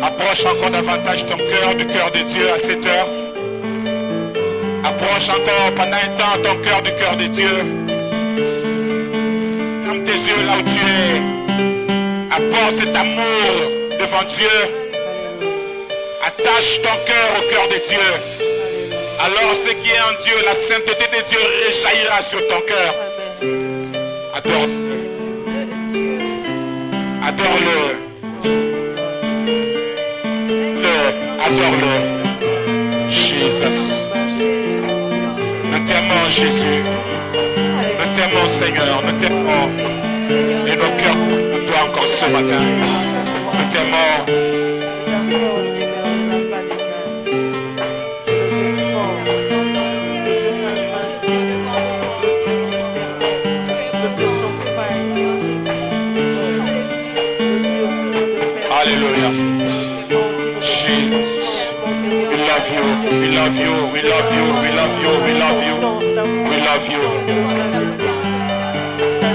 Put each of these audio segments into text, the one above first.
Approche encore davantage ton cœur du cœur de Dieu à cette heure. Approche encore pendant un temps ton cœur du cœur de Dieu. Ferme tes yeux là où tu es. Apporte cet amour devant Dieu. Attache ton cœur au cœur de Dieu. Alors ce qui est en Dieu, la sainteté de Dieu rejaillira sur ton cœur. Adore-le. Adore-le. Adore-le. Jesus. Nous t'aimons Jésus. Nous t'aimons Seigneur. Nous t'aimons. Et nos cœurs pour toi encore ce matin. Nous t'aimons. Hallelujah. Jesus. We love you. We love you. We love you. We love you. We love you. We love you.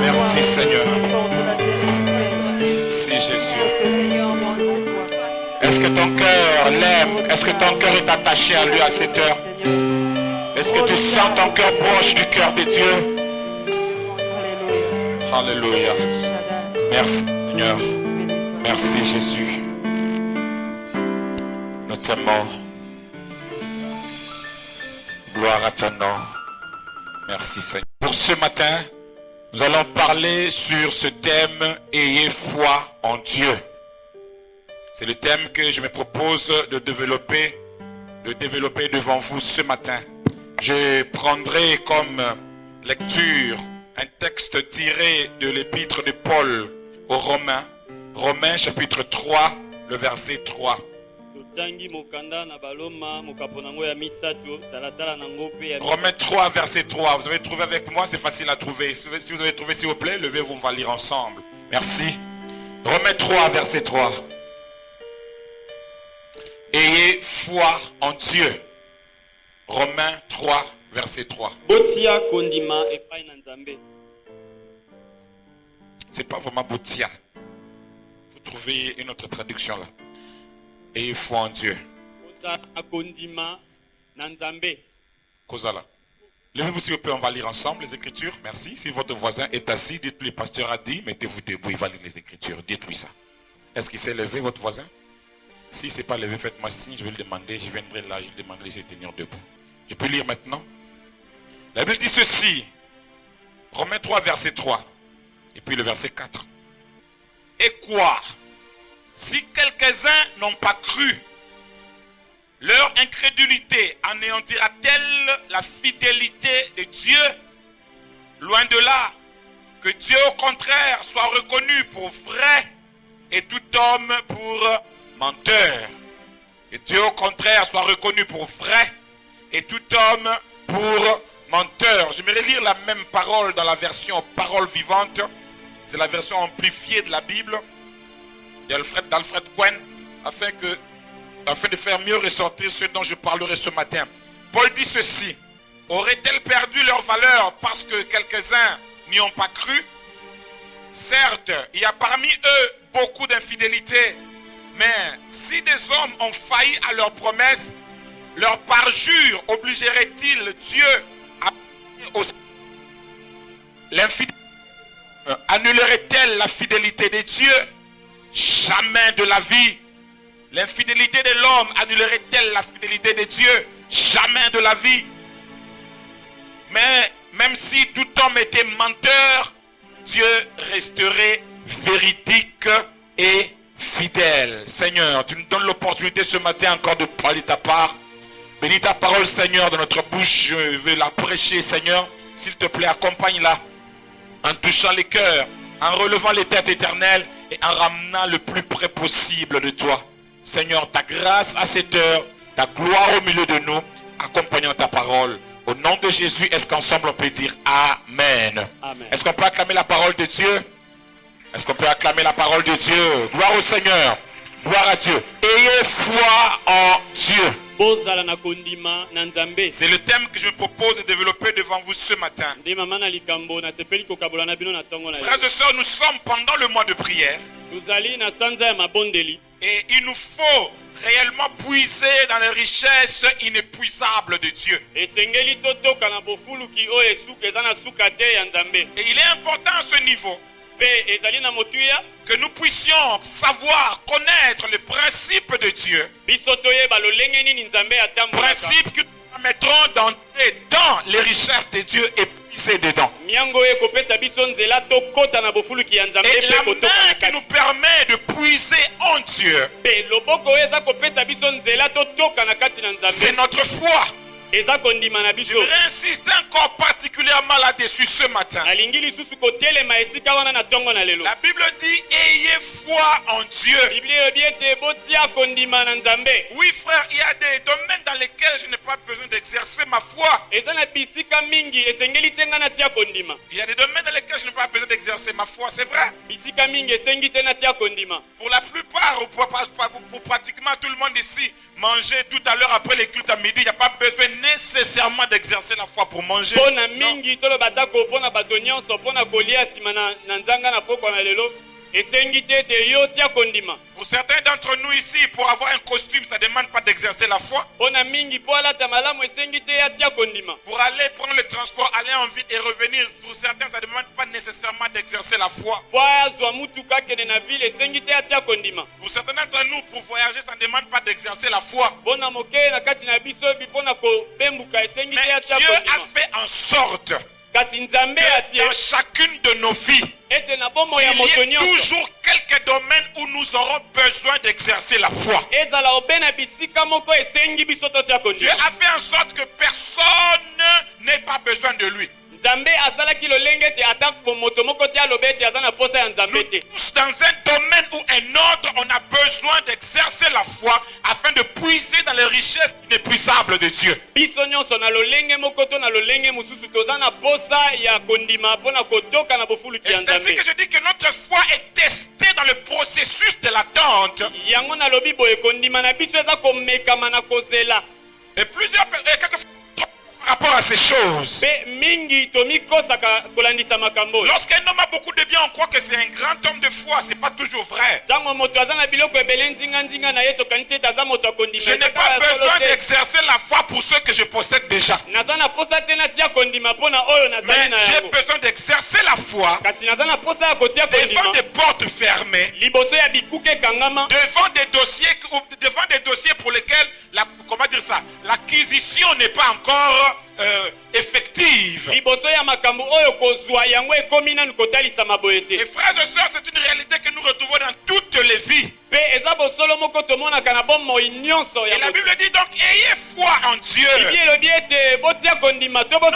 Merci Seigneur. Merci Jésus. Est-ce que ton cœur l'aime? Est-ce que ton cœur est attaché à lui à cette heure? Est-ce que tu sens ton cœur proche du cœur de Dieu? Alléluia. Merci Seigneur. Merci Jésus. Nous t'aimons. Gloire à ton nom. Merci Seigneur. Pour ce matin, nous allons parler sur ce thème « Ayez foi en Dieu ». C'est le thème que je me propose de développer devant vous ce matin. Je prendrai comme lecture un texte tiré de l'épître de Paul aux Romains. Romains chapitre 3, le verset 3. Romains 3, verset 3. Vous avez trouvé avec moi, c'est facile à trouver. Si vous avez trouvé, s'il vous plaît, levez-vous, on va lire ensemble. Merci. Romains 3, verset 3. Ayez foi en Dieu. Romains 3, verset 3. C'est pas vraiment Botia. Vous trouvez une autre traduction là. Ayez foi en Dieu. Kozala. Levez-vous s'il vous plaît, on va lire ensemble les Écritures. Merci. Si votre voisin est assis, dites-lui, le pasteur a dit, mettez-vous debout, il va lire les Écritures. Dites-lui ça. Est-ce qu'il s'est levé, votre voisin? Si ce n'est pas levé, faites-moi signe, je vais le demander. Je viendrai là, je lui demanderai de se tenir debout. Je peux lire maintenant. La Bible dit ceci. Romains 3, verset 3. Et puis le verset 4. Et quoi? Si quelques-uns n'ont pas cru, leur incrédulité anéantira-t-elle la fidélité de Dieu? Loin de là, que Dieu au contraire soit reconnu pour vrai et tout homme pour menteur. Que Dieu au contraire soit reconnu pour vrai et tout homme pour menteur. J'aimerais lire la même parole dans la version parole vivante. C'est la version amplifiée de la Bible d'Alfred Cohen, afin de faire mieux ressortir ce dont je parlerai ce matin. Paul dit ceci. Auraient-elles perdu leur valeur parce que quelques-uns n'y ont pas cru? Certes, il y a parmi eux beaucoup d'infidélité, mais si des hommes ont failli à leurs promesses, leur parjure obligerait-il Dieu à l'infidélité? Annulerait-elle la fidélité de Dieu? Jamais de la vie. L'infidélité de l'homme annulerait-elle la fidélité de Dieu? Jamais de la vie. Mais même si tout homme était menteur, Dieu resterait véridique et fidèle. Seigneur, tu nous donnes l'opportunité ce matin encore de parler ta part. Bénis ta parole, Seigneur, de notre bouche. Je veux la prêcher, Seigneur. S'il te plaît, accompagne-la en touchant les cœurs, en relevant les têtes éternelles et en ramenant le plus près possible de toi. Seigneur, ta grâce à cette heure, ta gloire au milieu de nous, accompagnant ta parole. Au nom de Jésus, est-ce qu'ensemble on peut dire Amen? Amen. Est-ce qu'on peut acclamer la parole de Dieu? Est-ce qu'on peut acclamer la parole de Dieu? Gloire au Seigneur. Gloire à Dieu. Ayez foi en Dieu. C'est le thème que je me propose de développer devant vous ce matin. Frères et sœurs, nous sommes pendant le mois de prière. Et il nous faut réellement puiser dans les richesses inépuisables de Dieu. Et il est important à ce niveau que nous puissions savoir, connaître les principes de Dieu. Principes qui nous permettront d'entrer dans les richesses de Dieu et puiser dedans. Et la main qui nous permet de puiser en Dieu, c'est notre foi. Je voudrais insister encore particulièrement là-dessus ce matin. La Bible dit ayez foi en Dieu. Oui frère, il y a des domaines dans lesquels je n'ai pas besoin d'exercer ma foi. Il y a des domaines dans lesquels je n'ai pas besoin d'exercer ma foi, c'est vrai. Pour la plupart, pour pratiquement tout le monde ici, manger tout à l'heure après les cultes à midi, il n'y a pas besoin nécessairement d'exercer la foi pour manger. Non. Pour certains d'entre nous ici, pour avoir un costume, ça ne demande pas d'exercer la foi. Pour aller prendre le transport, aller en ville et revenir, pour certains, ça ne demande pas nécessairement d'exercer la foi. Pour certains d'entre nous, pour voyager, ça ne demande pas d'exercer la foi. Mais Dieu a fait en sorte que dans chacune de nos vies, il y a toujours quelques domaines où nous aurons besoin d'exercer la foi. Dieu a fait en sorte que personne n'ait pas besoin de lui. Nous tous dans un domaine ou un autre, on a besoin d'exercer la foi afin de puiser dans les richesses inépuisables de Dieu. Et c'est ainsi que je dis que notre foi est testée dans le processus de l'attente. Et quelquefois par rapport à ces choses. Lorsqu'un homme a beaucoup de biens, on croit que c'est un grand homme de foi. Ce n'est pas toujours vrai. Je n'ai pas besoin d'exercer la foi pour ceux que je possède déjà. Mais j'ai besoin d'exercer la foi devant des portes fermées, devant des dossiers pour lesquels l'acquisition n'est pas encore effective. Et frères et sœurs, c'est une réalité que nous retrouvons dans toutes les vies. Et la Bible dit donc ayez foi en Dieu. Non pas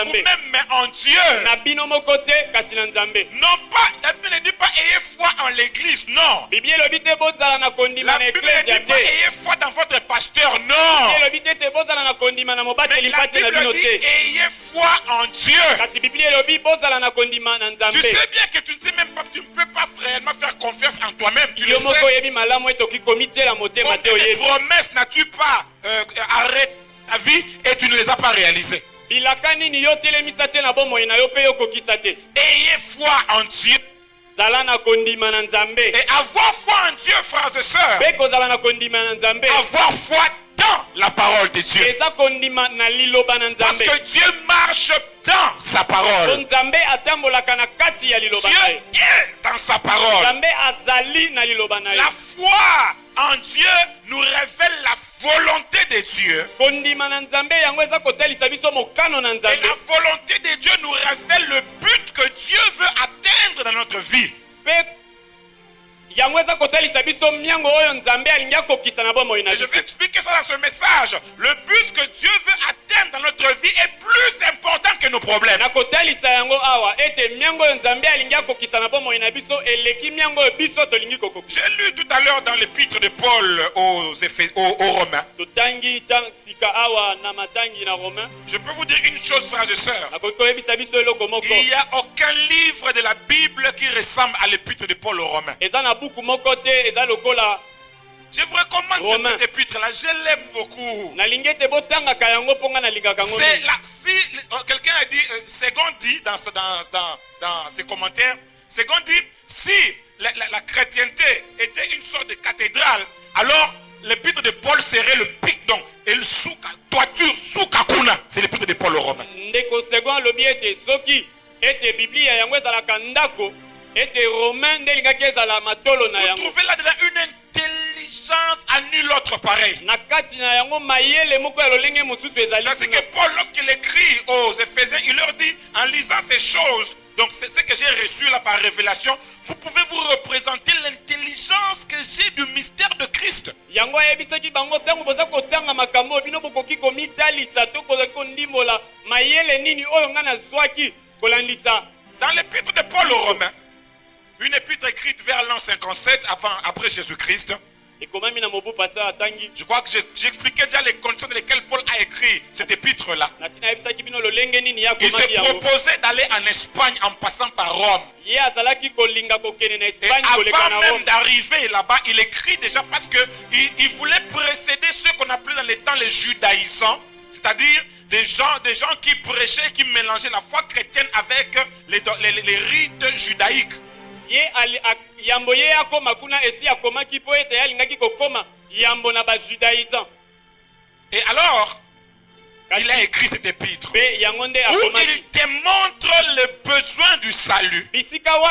en vous-même, mais en Dieu. Non pas, la Bible ne dit pas ayez foi en l'église, non. La Bible ne dit pas ayez foi dans votre pasteur, non. Mais la Bible dit ayez foi en Dieu. Tu sais bien que tu ne sais même pas, tu ne peux pas réellement faire confiance en toi-même. Tu le sais. Combien de promesses n'as-tu pas arrêté ta vie et tu ne les as pas réalisées? Ayez foi en Dieu. Et avoir foi en Dieu, frères et sœurs, avoir foi dans la parole de Dieu. Parce que Dieu marche dans sa parole. Dieu est dans sa parole. La foi en Dieu nous révèle la volonté de Dieu. Et la volonté de Dieu nous révèle le but que Dieu veut atteindre dans notre vie. Et je vais expliquer ça dans ce message. Le but que Dieu veut atteindre dans notre vie est plus important que nos problèmes. J'ai lu tout à l'heure dans l'épître de Paul aux Romains. Je peux vous dire une chose, frères et sœurs. Il n'y a aucun livre de la Bible qui ressemble à l'épître de Paul aux Romains. Je vous recommande cette épître-là, je l'aime beaucoup. Si quelqu'un a dit, Second dit dans ses commentaires, Second dit, si la chrétienté était une sorte de cathédrale, alors l'épître de Paul serait le pic, donc, et le toiture, soukakuna, c'est l'épître de Paul au Romain. Ndeko second lobi ete soki ete Biblia yango ezalaka ndako ete Romain ndelingaki ezala matolo na yango. Vous trouvez là-dedans une intelligence à nul autre pareil. Na kati na yango mayele moko ya lolenge mosusu ezali. C'est que Paul, lorsqu'il écrit aux Éphésiens, il leur dit, en lisant ces choses, donc c'est ce que j'ai reçu là par révélation, vous pouvez vous représenter l'intelligence que j'ai du mystère de Christ. Yango ayebisaki bango tango boza kotanga makambo bino bokoki komitalisa to boza kondimola mayele nini oyo nga nazwaki kolandisa. Dans l'épître de Paul aux Romains, une épître écrite vers l'an 57 après Jésus-Christ, je crois que j'expliquais déjà les conditions dans lesquelles Paul a écrit cette épître-là. Il se proposait d'aller en Espagne en passant par Rome. Et avant même d'arriver là-bas, il écrit déjà parce qu'il voulait précéder ceux qu'on appelait dans les temps les judaïsants, c'est-à-dire des gens qui prêchaient, qui mélangeaient la foi chrétienne avec les rites judaïques. Yambo ye akoma kuna esi akoma kipo ete yalingaki kokoma yambo na ba judaïsant. Et alors il a écrit cette épître où il démontre le besoin du salut et comment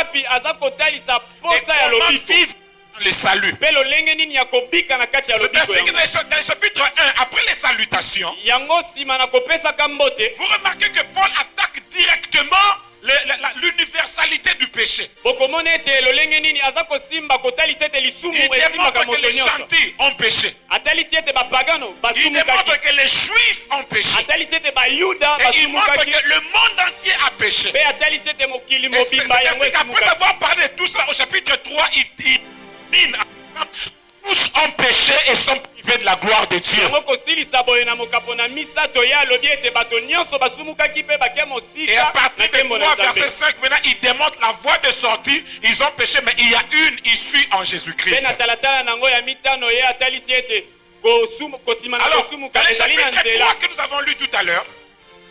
vivre le salut. C'est dans le chapitre 1, après les salutations, vous remarquez que Paul attaque directement l'universalité du péché. Il démontre que les gentils ont péché. Il démontre que les juifs ont péché. Et il montre que le monde entier a péché. C'est qu'après avoir parlé de tout ça au chapitre 3, il tous ont péché et sont privés de la gloire de Dieu. Et à partir de 3 verset 5, maintenant, il démontre la voie de sortie. Ils ont péché, mais il y a une issue en Jésus-Christ. Alors, dans le chapitre 3 que nous avons lu tout à l'heure,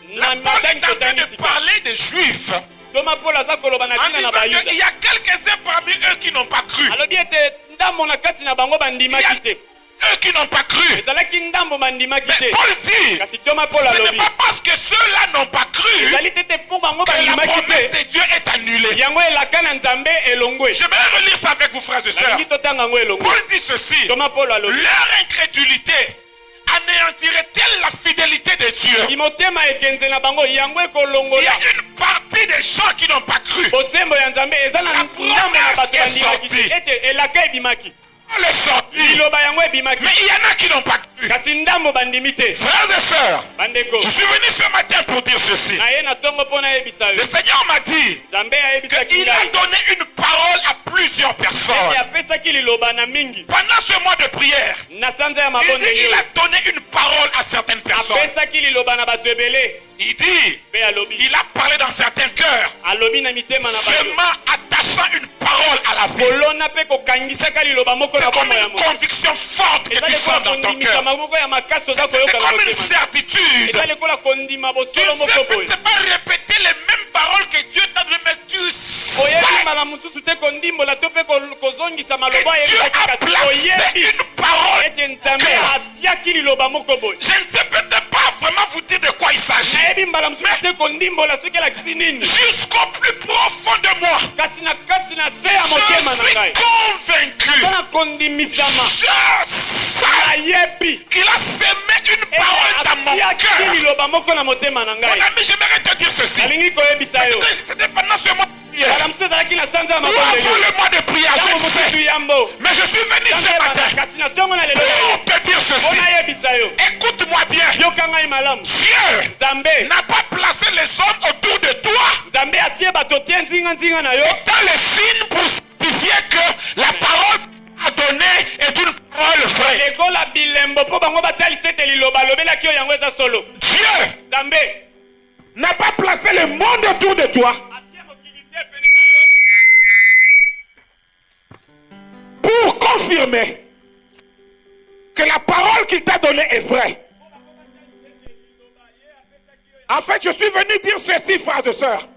Paul est en train de parler des Juifs. En disant qu'il y a quelques-uns parmi eux qui n'ont pas cru. Il y a eux qui n'ont pas cru. Mais Paul dit, ce n'est pas parce que ceux-là n'ont pas cru que la promesse de Dieu est annulée. J'aimerais relire ça avec vous, frères et sœurs. Paul dit ceci, leur incrédulité anéantirait-elle la fidélité de Dieu? Il y a une partie des gens qui n'ont pas cru. La promesse est sortie. Elle est sortie. Mais il y en a qui n'ont pas cru. Frères et sœurs, je suis venu ce matin pour dire ceci. Le Seigneur m'a dit qu'il a donné une parole à plusieurs personnes. Pendant ce mois de prière, il a donné une parole à certaines personnes. Il dit, il a parlé dans certains cœurs, seulement attachant une parole à la vie. C'est comme une conviction forte que tu sens dans ton cœur. C'est comme une certitude. Tu ne peux pas répéter les mêmes paroles que Dieu t'a données, mais tu sais que Dieu a placé une parole. Je ne sais peut-être pas vraiment vous dire de quoi il s'agit. Jusqu'au plus profond de moi, je suis convaincu. Je sais qu'il a semé une parole dans mon cœur. Mon ami, j'aimerais te dire ceci. C'était pendant ce mois de prière. Avant le mois de prière, je ne sais. Mais je suis venu ce matin pour te dire ceci. Écoute-moi bien. Dieu n'a pas placé les hommes autour de toi étant le signe pour certifier que la parole a donné est une parole vraie. Dieu n'a pas placé le monde autour de toi pour confirmer que la parole qu'il t'a donnée est vraie. En fait, je suis venu dire ceci, frères et sœurs.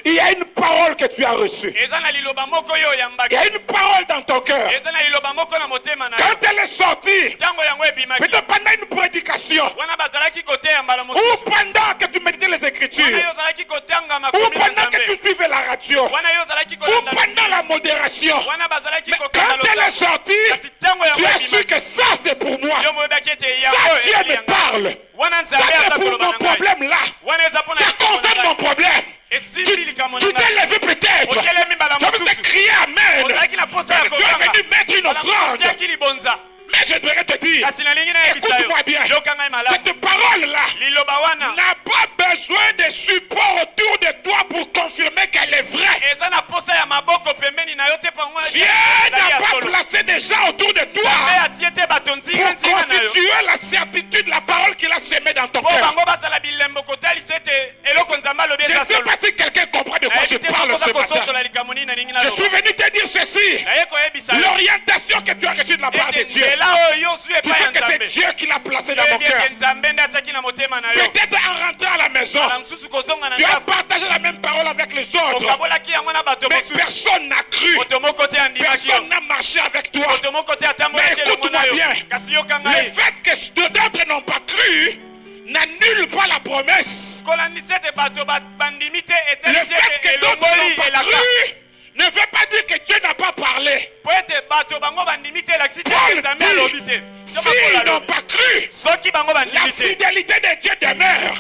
Il y a une parole parole que tu as reçue. eza na liloba moko oyo Il oyambaki, y a une parole dans ton cœur. eza na liloba moko na motema na yo. Quand elle est sortie, Ntango yango ebimaki, peut-être pendant une prédication, wana bazalaki koteya mbala ou mosusu, pendant que tu méditais les wana Écritures, yo ozalaki kotanga ou makomi na pendant que tu Nzambe, suivais la radio, wana yo ozalaki ou kolanda pendant la modération. wana bazalaki Mais kokanga quand elle est losambo. sortie, Kasi ntango tu yango as su ebimaki, que ça c'est pour moi. yo moyebaki ete Ça yango Dieu ezali me yanga. parle. Wana Ça Nzambe c'est aza pour koloba mon na ngai, problème là. wana eza mpona Ça likambo na concerne mon ngai, problème. esimbi likambo na Tu t'es ngai. levé peut-être. Okelemi mbala Tu as mosusu, te crier Amen. ozalaki na posa ya Tu es kokanga, venu mettre une Mbala mosusu offrande. otiaki libonza. Mais je devrais te dire, Kasi nalingi nayebisa yo, écoute-moi bien. yoka ngai malamu, Cette parole-là liloba wana n'a pas besoin de support autour de toi pour confirmer qu'elle est vraie. eza na posa ya maboko pembeni na yo te pango Dieu n'a pas placé des gens autour de toi Nzambe atie te bato nzinga pour nzinga na yo constituer la certitude de la parole qu'il a semée dans ton mpo cœur. bango bazala bilembo kotalisa ete eloko Nzambe alobi Je ne eza sais solo. pas si quelqu'un comprend de quoi je Nayebi te parle sokoza ce matin. kososola likambo nini nalingi Je suis naloba. venu te dire ceci. Naye koyebisa yo L'orientation que tu as reçue de la part de ete Dieu, nzela oyo ozwi tu epai sais ya que c'est Nzambe Dieu qui l'a placé dans mon oyebi cœur. ete Nzambe nde atiaki na motema na yo. Peut-être en rentrant à la maison, Mbala mosusu kozonga na tu as ndako partagé la même parole avec les autres, okabolaki yango na bato mais mosusu, personne n'a cru. moto moko te andimaki yo, Personne n'a marché avec toi. moto moko te atambolaki Mais elongo na yo. écoute-moi bien. Kasi yoka Le ngai, fait que d'autres n'ont pas cru n'annule pas la promesse. kolandisa ete bato bandimi te Le etalisi fait ete que d'autres elongoli n'ont pas elaka cru ne veut pas dire que Dieu n'a pas parlé. po ete bato bango bandimi te elakisi te Paul ete Nzambe alobi te. dit, s'ils n'ont pas cru, Soki bango la bandimi te. fidélité de Dieu demeure.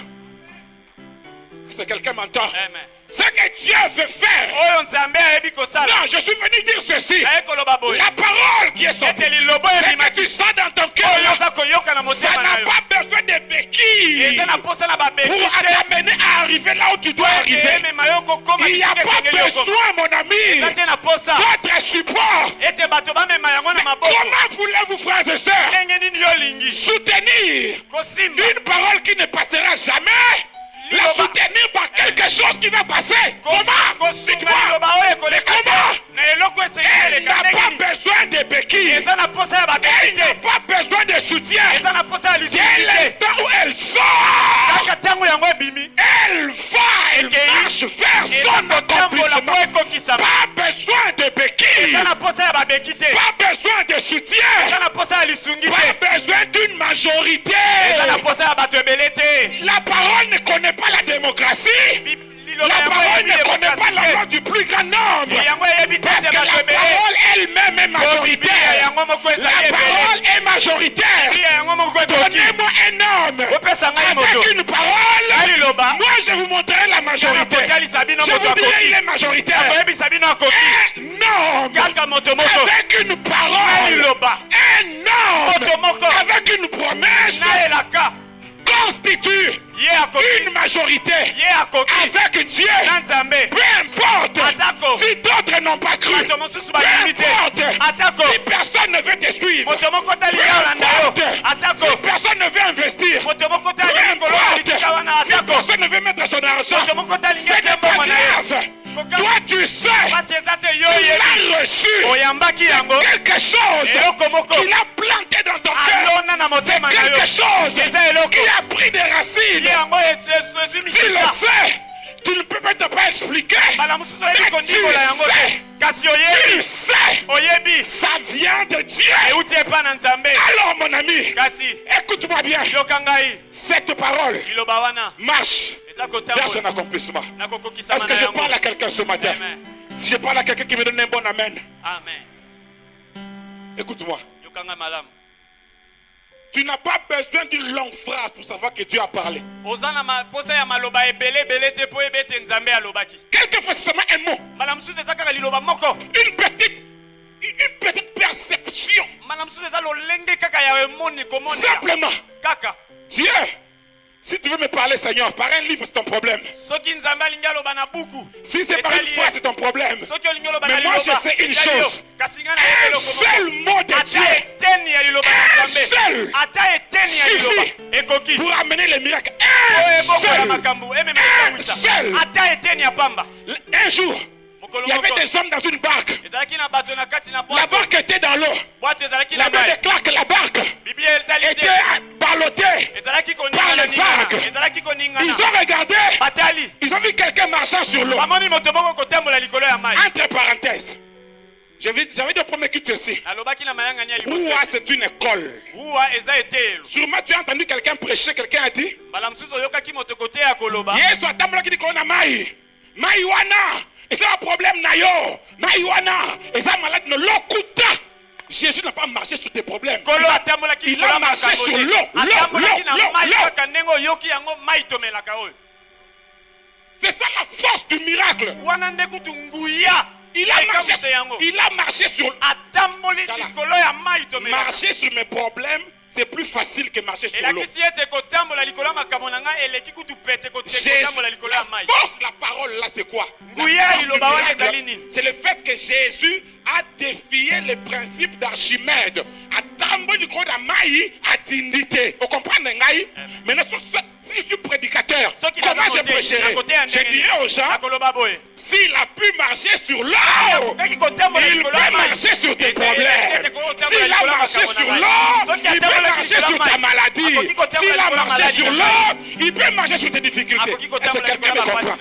Est-ce que quelqu'un m'entend? Amen. Ce que Dieu veut faire. Oyo Nzambe ayebi kosala. Non, je suis venu dire ceci. Naye koloba boye. La parole qui est sortie, Ete lilobo ce que ebimaki. tu sens dans ton Oyo cœur, oza koyoka na ça motema na n'a yo. pas besoin de béquilles Eza na posa na babeki pour te. t'amener à arriver là où tu dois Ete arriver. emema yo kokoma Il n'y a bisika pas esengeli okoma. besoin, mon Eza ami, te na posa. d'autres supports. Ete bato bamema yango na maboko. Comment voulez-vous, frères et sœurs, Ndenge nini yo olingi soutenir kosimba une parole qui ne passera jamais, la soutenir par quelque chose qui va passer? Comment? kosunga Dites-moi. liloba oyo Mais ekoleka te. comment? Na eloko esengeli Elle eleka n'a ndenge pas nini. besoin de béquilles. Eza na posa ya babeki Elle n'a te. pas besoin de soutien. Eza na posa ya Dès lisusu te. l'instant où elle sort, Kaka ntango yango ebimi. elle marche vers Eza son kotambola po accomplissement. ekokisama. Pas besoin de Eza béquilles. na posa ya babeki te. Pas besoin de Eza soutien. na posa ya lisungi Pas te. besoin d'une majorité. Eza na posa ya bato ebele te. La parole ne connaît pas la démocratie. Liloba La yango parole eyebi ne connaît pas la démocratie loi du plus grand nombre. te. Yango eyebi te Parce ete que bato la ebele. parole elle-même est Po Biblia majoritaire. yango moko La ezali parole ebele. est majoritaire. Biblia yango moko ekoki. Donnez-moi un homme Opesa ngai moto. avec une parole. Na liloba. Moi, je vous montrerai la majorité. Kotalisa bino Je moto vous dirai, il akoki. est majoritaire. Akoyebisa bino akoki. Un homme Kaka moto moko. avec une Na parole. liloba. Un Moto moko. homme avec une promesse Na elaka. constitue Ye akoki. une majorité Ye akoki. avec Dieu. Na Nzambe. Peu importe Atako. si d'autres n'ont pas cru. Bato mosusu Peu bandimi te. importe Atako. si personne ne veut te suivre. Moto moko tali Peu ya olanda yo. importe Atako. si personne ne veut investir. Moto moko tali Peu likolo ya bisika wana. importe si Atako. personne ne veut mettre son argent. Moto moko tali Ce n'est ngete pas mbongo na yo. grave. Toi, tu sais, Pasi eza te yo tu oyebi. l'as reçu. Oyambaki yango. Quelque chose Eloko moko. qu'il a planté dans ton cœur. Alona na motema na Quelque yo. chose Eza eloko. qui a pris des racines. Ye yango Tu le ezwimisa. sais. Tu ne peux peut-être pas expliquer. Bala mosusu oyebi Mais kondimbola yango tu te. sais. Kasi Tu oyebi. sais. Oyebi. Ça vient de Dieu. Euti epa na Nzambe. Alors, mon ami, Kasi écoute-moi bien. yoka ngai. Cette parole Liloba wana. marche Eza vers son kotambola. accomplissement. Na Est-ce kokokisama que na je yango. parle à quelqu'un ce matin? Amen. Si je parle à quelqu'un qui me donne un bon amen, Amen. écoute-moi. Yoka ngai malamu. Tu n'as pas besoin d'une longue phrase pour savoir que Dieu a parlé. Oza na posa ya maloba ebele ebele te po oyeba ete Nzambe alobaki. Quelquefois, c'est seulement un mot. Mbala mosusu eza kaka liloba moko. Une petite perception. Mbala mosusu eza lolenge kaka ya emoni komonela. Simplement. Kaka. Dieu, si tu veux me parler, Seigneur, par un livre, c'est ton problème. Soki Nzambe alingi aloba na buku. Si c'est par une phrase, c'est ton problème. Soki olingi oloba na Mais moi, liloba. je sais une etali yo. chose. Kasi nga na yebi Un eloko moko. seul mot de Ata Dieu eteni ya liloba na Un Nzambe. seul Ata eteni ya liloba. suffit Ekoki. pour amener les miracles. Oyo Un ebokola seul. makambo. Emema Un ekamwisa. seul. Ata eteni ya pamba. Un jour, Mokolo il y avait moko. des hommes dans une barque. Ezalaki na bato na kati na La bwato. barque était dans l'eau. Bwato ezalaki La na main mai. de Clark, la barque Biblia etali était te. ballottée. Ezalaki Par koningana les vagues. ningana. Ezalaki Ils koningana. ont regardé. Batali. Ils ont vu vu quelqu'un marchant sur l'eau. bamoni moto moko kotambola likolo ya mai. Entre parenthèses, j'avais de premier culte aussi. Alobaki na mayangani ya liboso. Ouah, c'est une école. Ouah, eza etelo. Sûrement tu as entendu quelqu'un prêcher, quelqu'un a dit. Bala msusu oyokaki moto kote ya koloba. Yesu atambolaki likolo na mai. Mai wana, eza un problème na yo. Mai wana, eza malade no lokuta. Jésus n'a pas marché sur tes problèmes. Il a marché sur l'eau. C'est ça la force du miracle. Il a marché sur l'eau. Marcher sur mes problèmes, c'est plus facile que marcher sur l'eau. La parole là, c'est quoi? C'est le fait que Jésus a défié le principe d'Archimède. Vous comprenez? Maintenant, si je suis prédicateur, comment je prêcherai? Je dirais aux gens, s'il a pu marcher sur l'eau, il peut marcher sur tes problèmes. S'il a marché sur l'eau, il peut marcher sur ta maladie. S'il a marché sur l'eau, il peut marcher sur tes difficultés. Est-ce que quelqu'un me comprend?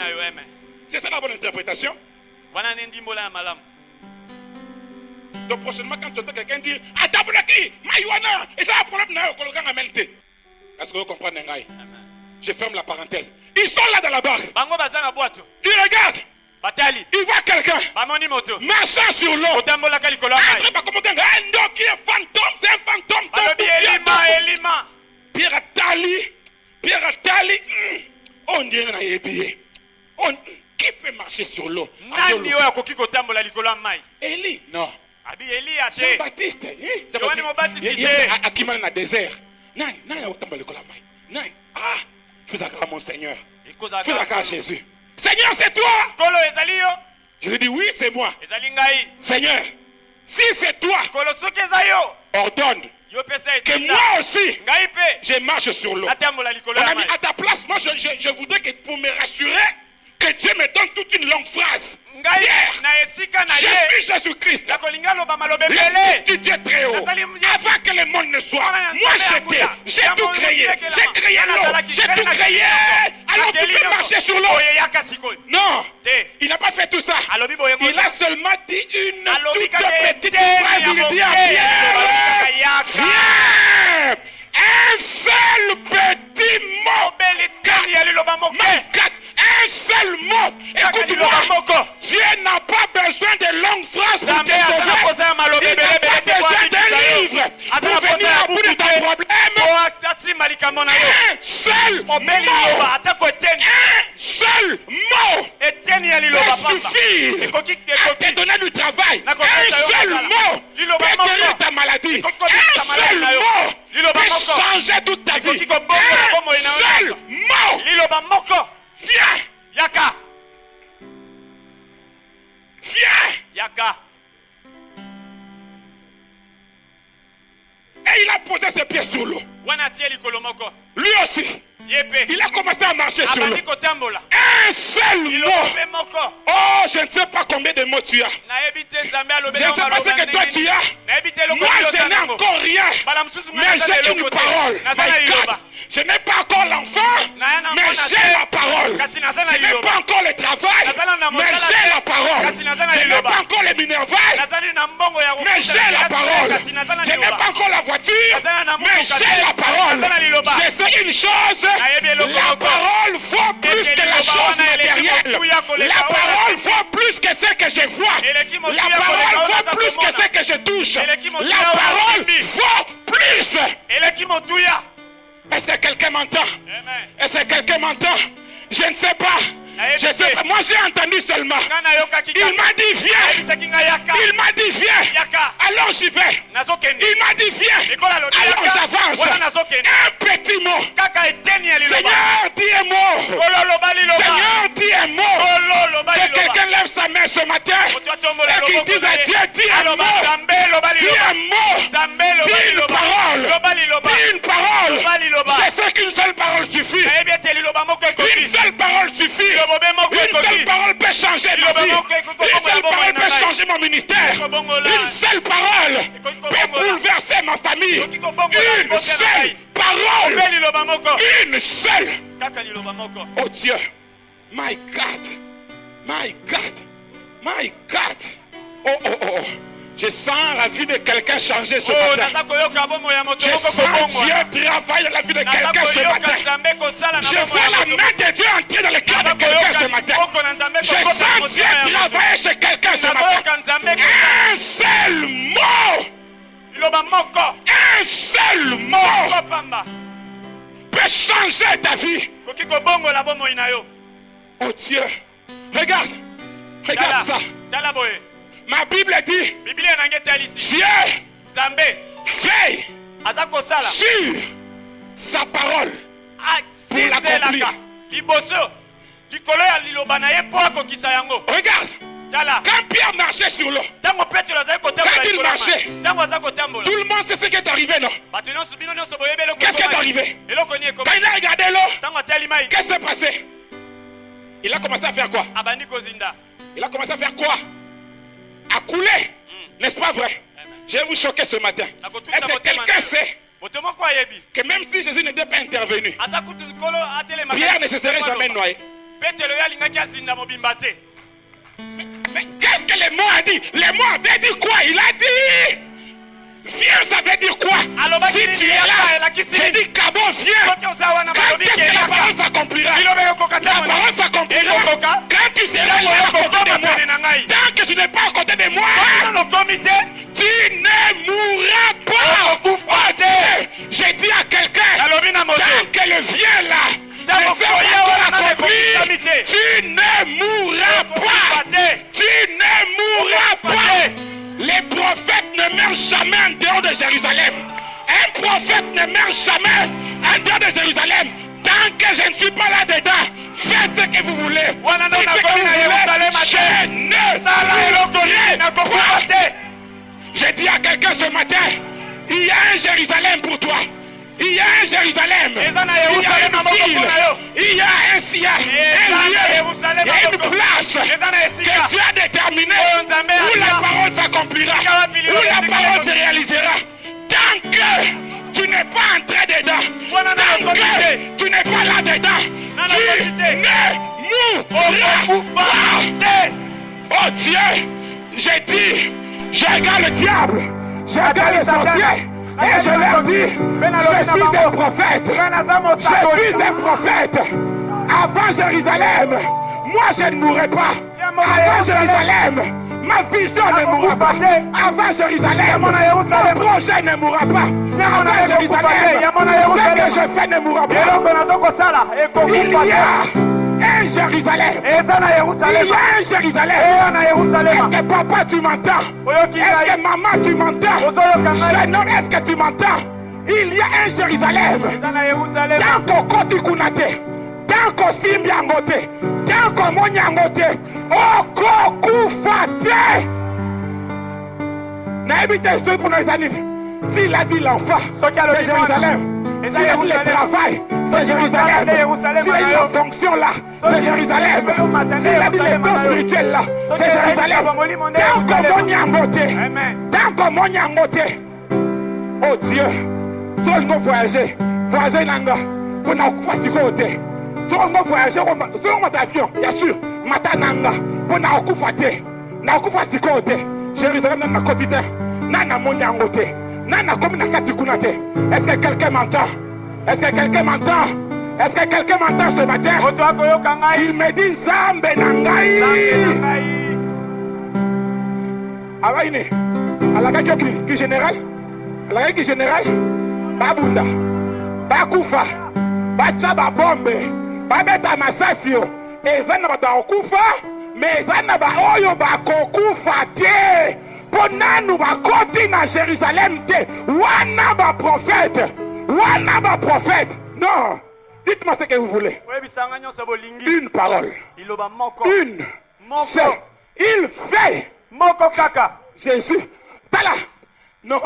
C'est ça la bonne interprétation? Donc prochainement, quand tu entends quelqu'un dire « Atablaki, Maïwana, et ça a un problème, est-ce que vous comprenez? Je ferme la parenthèse. Ils sont là dans la barre. Ils regardent. Ils voient quelqu'un marchant sur l'eau. Qui est fantôme, c'est un fantôme. Pierre Attali, on dirait un ébié. Qui peut marcher sur l'eau? Élie, non. Jean-Baptiste, qui m'a dans le désert. Ah, fais à mon Seigneur. Fais à Jésus. Seigneur, c'est toi. Je lui dis oui, c'est moi. Seigneur, si c'est toi, ordonne que moi aussi, je marche sur l'eau. On a mis à ta place, moi je voudrais que pour me rassurer, que Dieu me donne toute une longue phrase. Je suis Jésus-Christ, le Fils du Dieu très haut, avant que le monde ne soit. Moi j'étais, j'ai tout créé, j'ai créé l'eau, j'ai tout créé. Alors tu peux marcher sur l'eau. Non, il n'a pas fait tout ça. Il a seulement dit une toute petite phrase. Il dit à Pierre, viens. Un seul petit mot. Un seul mot. Écoute-moi. Dieu n'a pas besoin de longues phrases pour te sauver. Il n'a pas besoin d'un livre pour venir à bout de ton problème. Un seul mot. Un seul mot peut suffire à te donner du travail. Un seul mot peut guérir ta maladie. Un seul mot peut changer toute ta vie. Un seul mot. Viens. Yaka. Viens. Yaka. Et il a posé ses pieds sur l'eau. Lui aussi. Il a commencé à marcher sur l'eau. Un seul mot. Oh, je ne sais pas combien de mots tu as. Je ne sais pas ce que toi tu as. Moi, je n'ai encore rien. Mais j'ai une parole. Je n'ai pas encore l'enfant, mais j'ai la parole. Je n'ai pas encore le travail, mais j'ai la parole. Je n'ai pas encore les minervailles, mais j'ai la parole. Je n'ai pas encore la voiture, mais j'ai la parole. Je sais une chose. La parole vaut plus que la chose matérielle. La parole vaut plus que ce que je vois. La parole vaut plus que ce que je touche. La parole vaut plus. Est-ce que quelqu'un m'entend? Est-ce que quelqu'un m'entend? Je ne sais pas. Je sais pas. Moi j'ai entendu seulement. Il m'a dit viens. Il m'a dit viens. Alors j'y vais. Il m'a dit viens. Alors j'avance. Un petit mot. Seigneur, dis un mot. Seigneur, dis un mot. Que quelqu'un lève sa main ce matin et qu'il dise à Dieu, dis un mot. Dis un mot. Dis une parole. Dis une parole. Je sais qu'une seule parole suffit. Une seule parole suffit. Une seule parole peut changer ma vie. Une seule parole peut changer mon ministère. Une seule parole peut bouleverser ma famille. Une seule parole. Une seule. Oh Dieu. My God. My God. My God. Oh, oh, oh. Je sens la vie de quelqu'un changer ce matin. Je sens Dieu travailler dans la vie de quelqu'un ce matin. Je vois la main de Dieu entrer dans le cœur de quelqu'un ce matin. Je sens Dieu travailler chez quelqu'un ce matin. Un seul mot. Un seul mot peut changer ta vie. Oh Dieu. Regarde. Regarde ça. Ma Bible dit, Dieu veille sur sa parole pour l'accomplir. Regarde, quand Pierre marchait sur l'eau, quand il marchait, tout le monde sait ce qui est arrivé, non? Qu'est-ce qui est arrivé? Quand il a regardé l'eau, qu'est-ce qui s'est passé? Il a commencé à faire quoi? Il a commencé à faire quoi? À couler, n'est-ce pas vrai? Je vais vous choquer ce matin. Est-ce que quelqu'un sait que même si Jésus n'était pas intervenu, Pierre ne se serait jamais noyé? Mais qu'est-ce que les mots a dit? Les mots avaient dit quoi? Il a dit viens, ça veut dire quoi? Si tu es là, j'ai dit Cabo, viens. Quand est-ce que la parole s'accomplira? La parole s'accomplira quand tu seras là à côté de moi. Tant que tu n'es pas à côté de moi, tu ne mourras pas. Oh Dieu, j'ai dit à quelqu'un, tant que le viens là ne sera pas accompli, tu ne mourras pas. Tu ne mourras pas. Les prophètes ne meurent jamais en dehors de Jérusalem. Un prophète ne meurt jamais en dehors de Jérusalem. Tant que je ne suis pas là-dedans, faites ce que vous voulez. Dites ce que vous voulez. Je ne mourrai pas. J'ai dit à quelqu'un ce matin, il y a un Jérusalem pour toi. Il y a un Jérusalem, il y a une ville, il y a un lieu, il y a une place que tu as déterminée où la parole s'accomplira, où la parole se réalisera. Tant que tu n'es pas entré dedans, tant que tu n'es pas là dedans, tu ne mourras pas. Oh Dieu, j'ai dit, je regarde le diable, je regarde les sorciers. Et je leur dis, je suis un prophète. Je suis un prophète. Avant Jérusalem, moi je ne mourrai pas. Avant Jérusalem, ma vision ne mourra pas. Avant Jérusalem, mon projet ne mourra pas. Avant Jérusalem, ce que je fais ne mourra pas. Il y a un Jérusalem. Il y a un Jérusalem. Est-ce que papa tu m'entends? Est-ce que maman tu m'entends? Jeune homme, est-ce que tu m'entends? Il y a un Jérusalem. Tant qu'on côté kunate, tant qu'on simbi angote, tant qu'on moni angote, oko kufate. N'habite ce pour nos années. S'il a dit l'enfant, c'est Jérusalem. S'il a dit le travail, c'est Jérusalem. S'il a dit la fonction là, c'est Jérusalem. S'il a dit les dons spirituels là, c'est Jérusalem. Tant qu'on m'a yangoté. Oh Dieu, si on va voyager, voyager nanga, pour nous faire ce côté. Si on va voyager, sur mon avion, bien sûr, matananga, pour nous faire ce côté. Jérusalem n'a pas quotidien, n'a mon yangoté. Est-ce que quelqu'un m'entend? Est-ce que quelqu'un m'entend? Est-ce que quelqu'un m'entend ce matin? Il me dit Zambe Nangai. Alaine, Alaka qui général, Alaka qui général, Babunda, Bakufa, Bachaba Bombe, Babeta Masasio, et Zanaba Okufa, mais Zanaba Oyo Bakokufa Tie. Ponanu bakoti na Jérusalem te wana ba prophète non, dites-moi ce que vous voulez. Une parole, une seule. Il fait Jésus tala non.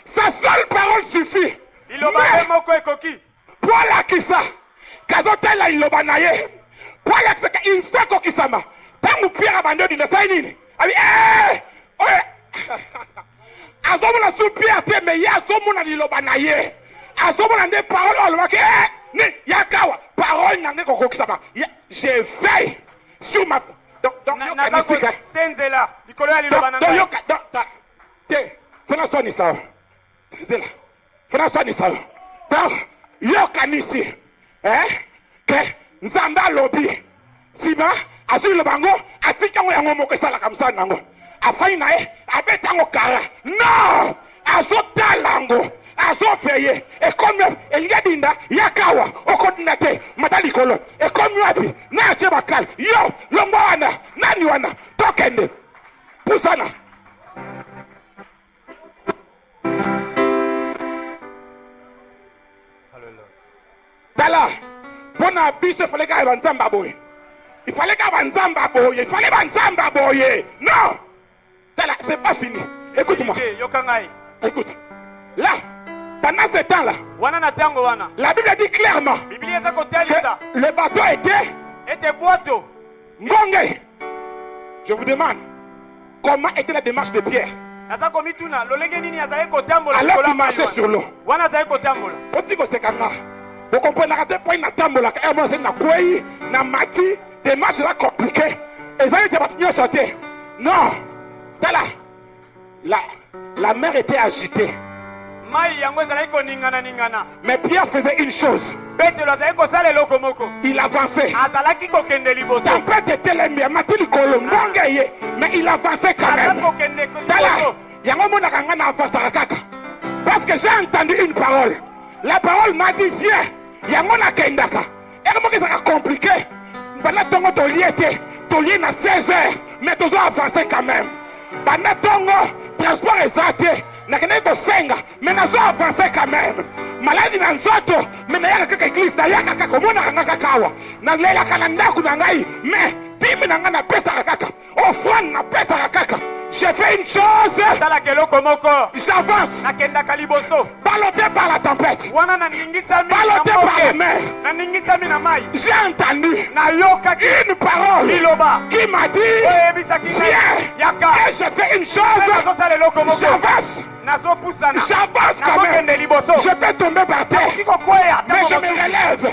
Sa seule parole suffit. Pour la kisa kazotela ilobanaye. Il fait quoi qui s'ama? Tant que Pierre abandonne, il ne sait nini. Abi, Azomuna sous Pierre, mais il y a Azomuna l'ilobanaye. azomona nde parole alobaki ni yakawa parole nange kokokisama j'ai veille sur ma donc senzela likolo ya liloba na ngai te fana swani sawa zela fana swani sawa donc yokanisi ke nzambe alobi sima azwi lobango atikango yango moko esalaka mosala nango afani na ye abetango kara non azotalango azofeye ekomi elingi adinda yakawa okodinda te mata likolo ekomi wapi nayatie bakali yo longwa wana nani wana tokende pusana tala mpona biso efale kaka banzambe aboye ifale kaka banzambe aboye ifale banzambe aboye non tala c'est pas fini écoute-moi écoute là pendant ce temps-là, la Bible dit clairement que le bateau était boiteux. Mbonge, je vous demande, comment était la démarche de Pierre alors qu'il marchait sur l'eau? Vous comprenez à quel point il a tambola, na mati, démarche là compliquée. Et ça, il a sauté. Non, la mer était agitée. Mais Pierre faisait une chose. Il avançait. Tempête était le mien, mais il avançait quand même. Parce que j'ai entendu une parole. La parole m'a dit viens. Yangona kendaka. Et ça a compliqué. Pendant ton lit était, ton lit à 16 heures, mais tu as avancé quand même. Pendant ton transport exalté. Nakene ko senga mais nazo avancer quand même maladi na nzoto mais nayaka kaka église nayaka kaka mona kanga kawa na lela kana ndaku na ngai mais timi na ngana pesa kaka offrande na pesa kaka j'ai fait une chose sala keloko moko j'avance nakenda kaliboso baloté par la tempête wana na ningisa mi baloté par la mer na ningisa mi na mai j'ai entendu na yoka une parole liloba qui m'a dit yaka et j'ai fait une chose j'avance j'avance quand même. Je peux tomber par terre. Mais je me relève.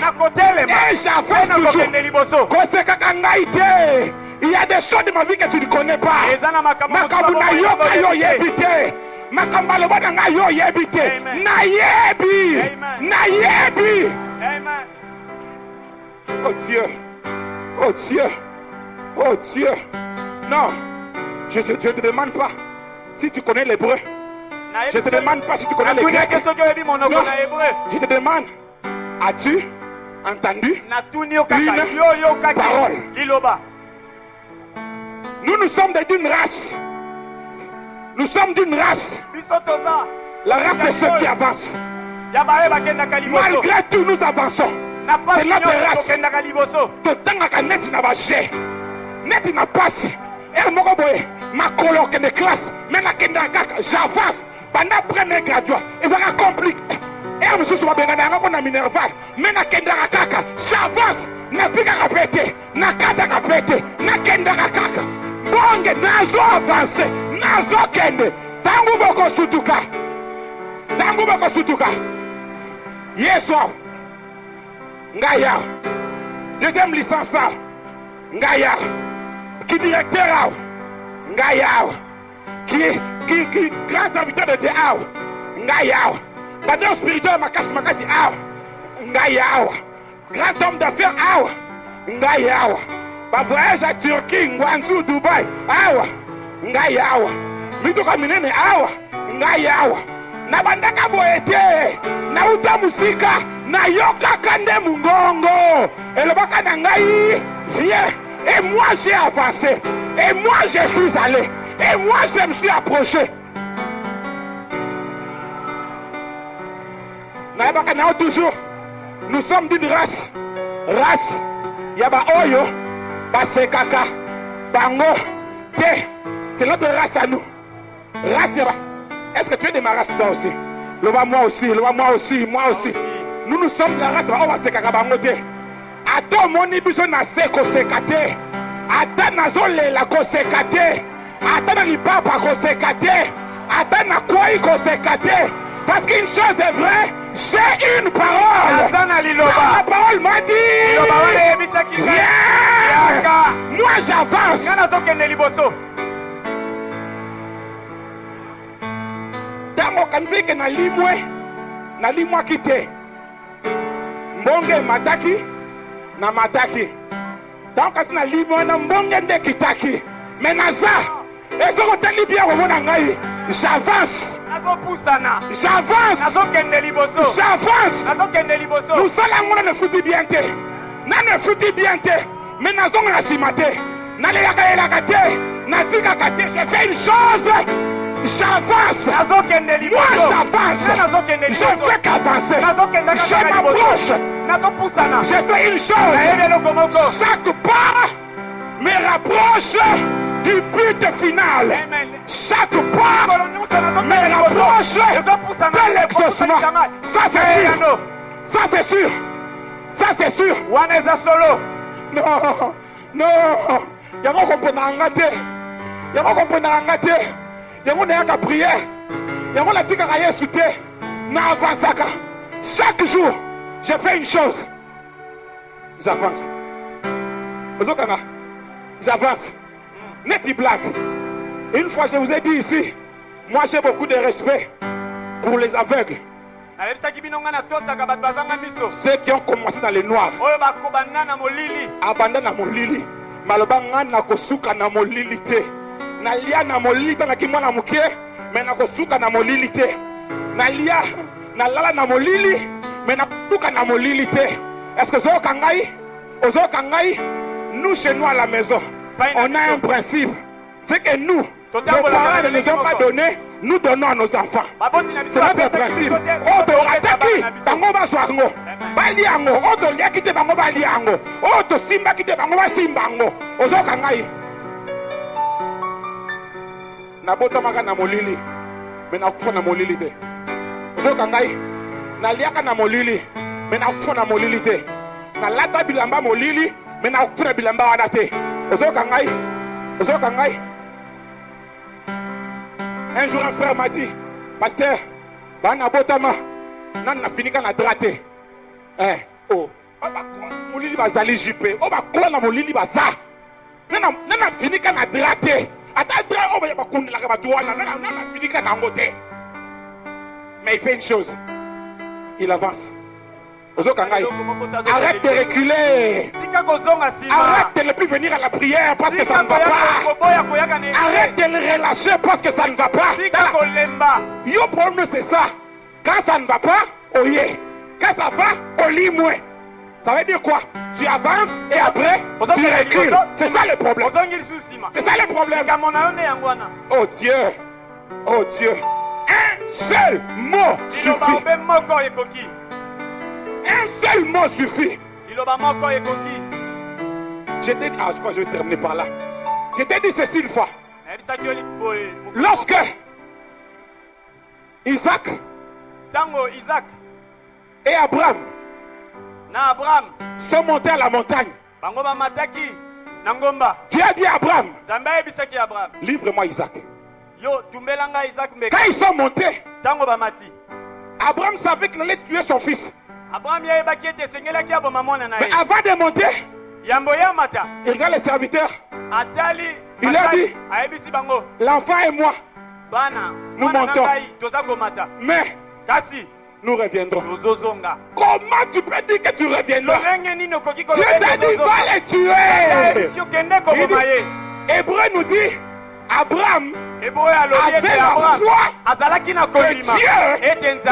Et j'avance toujours. Il y a des choses de ma vie que tu ne connais pas. Makabuna yoka yo yebite. Makambaloba na yo yebite. Na yebi. Na yebi. Oh Dieu. Oh Dieu. Oh Dieu. Non. Je ne te demande pas si tu connais l'hébreu. Je te demande pas si tu connais les Grecs. Non, je te demande, as-tu entendu une parole? Nous sommes d'une race. Nous sommes d'une race. La race de ceux qui avancent. Malgré tout, nous avançons. C'est notre race. Net n'a pas. Ma coloc de classe, mais j'avance. Pendant premier graduat, ils ont compliqué. Et je suis en minerval, mais j'avance. Na pika kapete, na kata kapete, na kenda kaka. Bonge nazo avance, nazo kende. Tangu boko sutuka. Tangu boko sutuka. Yeso. Ngaya. Deuxième licence. Ngaya. Qui directeur. Ngaya. Qui grâce à la victoire de Dieu. Ngaya. Badon spirituel makasi Ngaya. Grand homme d'affaires, awa. Ngai awa. Ba voyage à Turquie, Guangzhou, Dubaï, awa. Ngai awa. Mituka minene awa. Ngai awa. Na bandaka boete. Na uta musika. Na yoka kande mungongo. Et le baka na ngai. Viens. Et moi j'ai avancé. Et moi je suis allé. Et moi je me suis approché. Na baka na toujours. Nous sommes d'une race. Race. Yaba oyo. Basekaka. Bango. Te. C'est notre race à nous. Race yaba. Est-ce que tu es de ma race toi aussi? Le va moi aussi. Le va moi aussi. Moi aussi. Nous sommes la race. On va sekaka bango te. Ato moni biso na se kosekate. Ata nazole la kosekate. Ata na lipapa kosekate. Ata na koi kosekate. Parce qu'une chose est vraie. J'ai une parole. La parole m'a dit, viens. Moi j'avance. Tango kanzike na limwe kite. Mbonge mataki na mataki. Tango kasi na limwe na mbonge nde kitaki. Menaza. Ezoko tali bien wona ngai. J'avance. J'avance. J'avance. Nous allons ne foutu bien te. Na ne foutu bien te. Mais nous allons la simate. Na le yaka elakate. Na tika kate. Je fais une chose. J'avance. Moi j'avance. Je fais qu'avancer. Je m'approche. Je fais une chose. Chaque pas me rapproche du but final. Chaque pas me rapproche de l'exaucement. Ça c'est sûr. Ça c'est sûr. Ça c'est sûr. Non. Non. Yango comprendre te. Yango comprendre te. Yango na prière. Yango la tika ka Yesu te. Na avansaka. Chaque jour, je fais une chose. J'avance. Ozokanga. J'avance. Neti blague. Une fois je vous ai dit ici, moi j'ai beaucoup de respect pour les aveugles. Ceux qui ont commencé dans le noir. Abandon na molili. Malobanga na kosuka na molili te. Nalia na molili na kimwa na muke, mais na kosuka na molili te. Nalia na lala na molili, mais na kosuka na molili te. Est-ce que zo kangai? Ozo kangai? Nous chez nous à la maison, on a un principe. C'est que nous, nos parents ne nous ont pas donné, nous donnons à nos enfants. C'est notre principe. Oto ataki, bango baswango. Bali ango, oto liakite bango bali ango. Oto simba kite bango basimba ango. Ozo kangai. Nabota maka na molili, mais na kufa na molili te. Ozo kangai. Na liaka na molili, mais na kufa na molili te. Na lata bilamba molili, mais na kufa na bilamba wana te. Ozo kangai. Ozo kangai. Un jour un frère m'a dit, pasteur, bana botama, nan na finika na drate. Oh, molili bazali jipe, oh ba kola na molili baza. Nana finika na drate. Ata dra oh ba kundi la ba douana, nana finika na ngote. Mais il fait une chose. Il avance. Arrête de reculer. Arrête de ne plus venir à la prière parce que ça ne va pas. Arrête de le relâcher parce que ça ne va pas. Yo problème c'est ça. Quand ça ne va pas, oye. Quand ça va, au lit moins. Ça veut dire quoi? Tu avances et après tu recules. C'est ça le problème. C'est ça le problème. Oh Dieu. Oh Dieu. Un seul mot suffit. Un seul mot suffit. Je t'ai dit, je crois que je vais terminer par là. Je t'ai dit ceci une fois. Lorsque Isaac et Abraham sont montés à la montagne, Dieu a dit à Abraham, livre-moi Isaac. Quand ils sont montés, Abraham savait qu'il allait tuer son fils. Mais avant de monter, il regarde les serviteurs. Il a dit, l'enfant et moi, nous montons. Mais nous reviendrons. Comment tu peux dire que tu reviendras? Dieu t'a dit, va les tuer. Il dit, Hébreu nous dit, Abraham avait la foi que Dieu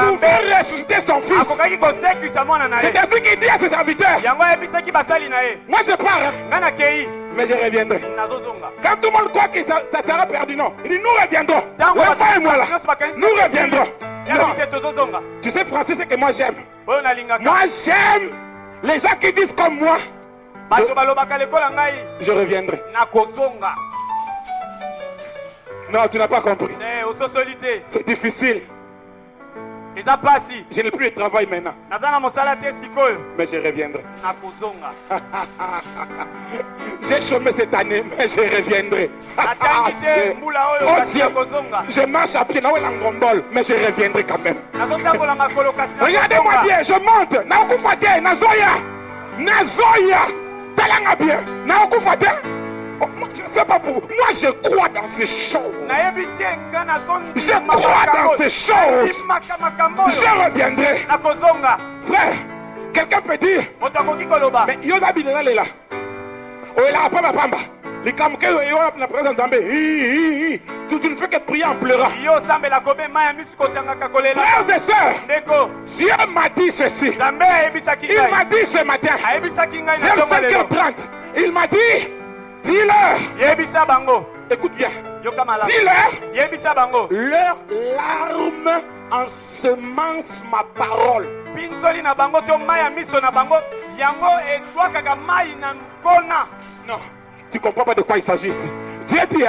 pouvait ressusciter son fils. C'est ainsi qu'il dit à ses serviteurs, moi je pars, mais je reviendrai. Quand tout le monde croit que ça sera perdu, non. Il dit, nous reviendrons. L'enfant et moi là, nous reviendrons. Non. Tu sais français, c'est que moi j'aime. Moi j'aime les gens qui disent comme moi. Je reviendrai. Non, tu n'as pas compris. C'est difficile. eza pasi Je n'ai plus de travail maintenant. naza na mosala te sikoyo Mais je reviendrai. nakozonga J'ai chômé cette année, mais je reviendrai. natangi te mbula oyo Oh kasi Dieu, nakozonga je marche à pied, nawe la ngondole, mais je reviendrai quand même. nazotambola makolo kasi Regardez-moi bien, je monte. Naokufa te, nazoya. Nazoya. Talanga bien. Naokufa te. Oh, moi, je ne sais pas pour vous. Moi, je crois dans ces choses. nayebi te nga Je crois dans ces choses. makambo oyo Je reviendrai. nakozonga Frère, quelqu'un peut dire, moto akoki koloba mais yoza bilela lela. Oela pamba pamba. Les kamke yo na présence d'Ambé. Tu ne fais que prier en pleurant. yo osambela kobe mai ya misu kotangaka kolela Frères et sœurs, ndeko Dieu m'a dit ceci. nzambe ayebisaki Il m'a ngai dit ce matin, ayebisaki ngai na vers ntongo lelo 5h30, il m'a dit, dis-leur, yebisa bango écoute bien, yoka malamu dis-leur, yebisa bango leurs larmes ensemencent ma parole. pinzoli na bango to mai ya miso na bango yango ezwakaka mai na nkona Non, tu comprends pas de quoi il s'agit ici. Dieu dit,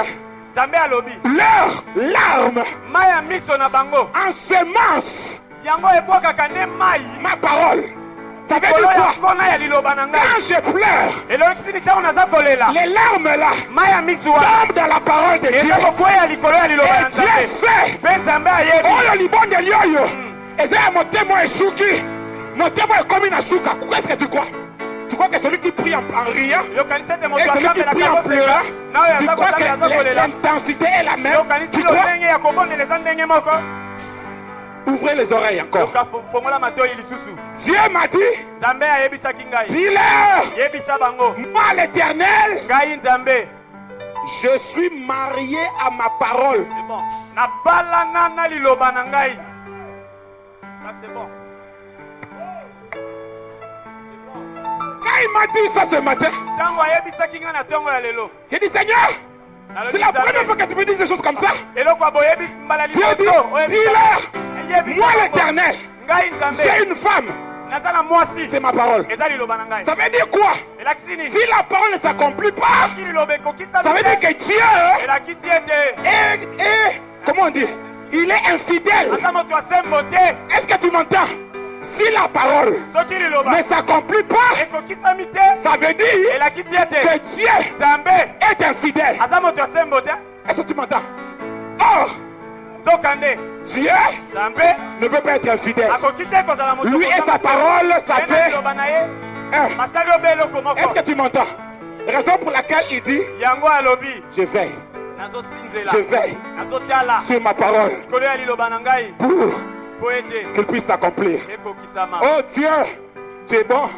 nzambe alobi leurs larmes mai ya miso na bango ensemencent yango ebwakaka nde mai ma parole. Ça veut kolo dire ya quoi? nkona ya liloba na ngai Quand je pleure, elokisini ntango naza kolela les larmes là mai ya miso wana tombent dans la parole de Dieu. eza kokwea likolo ya liloba na Et Dieu nzambe sait. mpe nzambe ayebi Oyo libondeli oyo eza ya motema esuki motema ekomi na suka. Qu'est-ce que tu crois? Tu crois que celui qui prie en riant yokanisi ete et moto celui qui prie asambelaka en pleurant, koseka na oyo tu aza crois kosambela aza que kolela l'intensité est la même? yokanisi Tu crois? lolenge ya kobondela eza ndenge moko Ouvrez les oreilles encore. yokafongola matoi lisusu Dieu m'a dit, nzambe ayebisaki ngai dis-leur, yebisa bango moi l'Éternel, ngai nzambe je suis marié à ma parole. c'est bon nabalana na liloba na ngai ça c'est bon Quand il m'a dit ça ce matin, ntango ayebisaki ngai na ntongo ya lelo j'ai dit Seigneur, nalobi c'est la Nzambe, première fois que tu me dis des choses comme ça. eloko ya boyebi mbala Dieu dit, liboso oyebisa- dis-leur, yebisa moi bango. l'Éternel, ngai nzambe j'ai une femme, naza na mwasi c'est ma parole. eza liloba na ngai Ça veut dire quoi? elakisi nini Si la parole ne s'accomplit pas, soki liloba ekokisa ça veut dire que Dieu elakisi ete est, comment on dit, il est infidèle. aza moto asembo te Est-ce que tu m'entends? Si la parole soki liloba ne s'accomplit pas, ekokisami te ça veut dire elakisi ete que Dieu nzambe est infidèle. aza moto asembo te Est-ce que tu m'entends? Or, nzokande Dieu nzambe ne peut pas être infidèle. akoki te kozala moto Lui et kozanga sa parole, ça sembo. Ye na fait liloba na ye un. basali obe eloko Est-ce moko que tu m'entends? Raison pour laquelle il dit, yango alobi je veille, nazosinzela je veille nazotala sur ma parole likolo ya liloba na ngai pour mpo ete qu'il puisse s'accomplir. ekokisama Oh Dieu, tu es bon.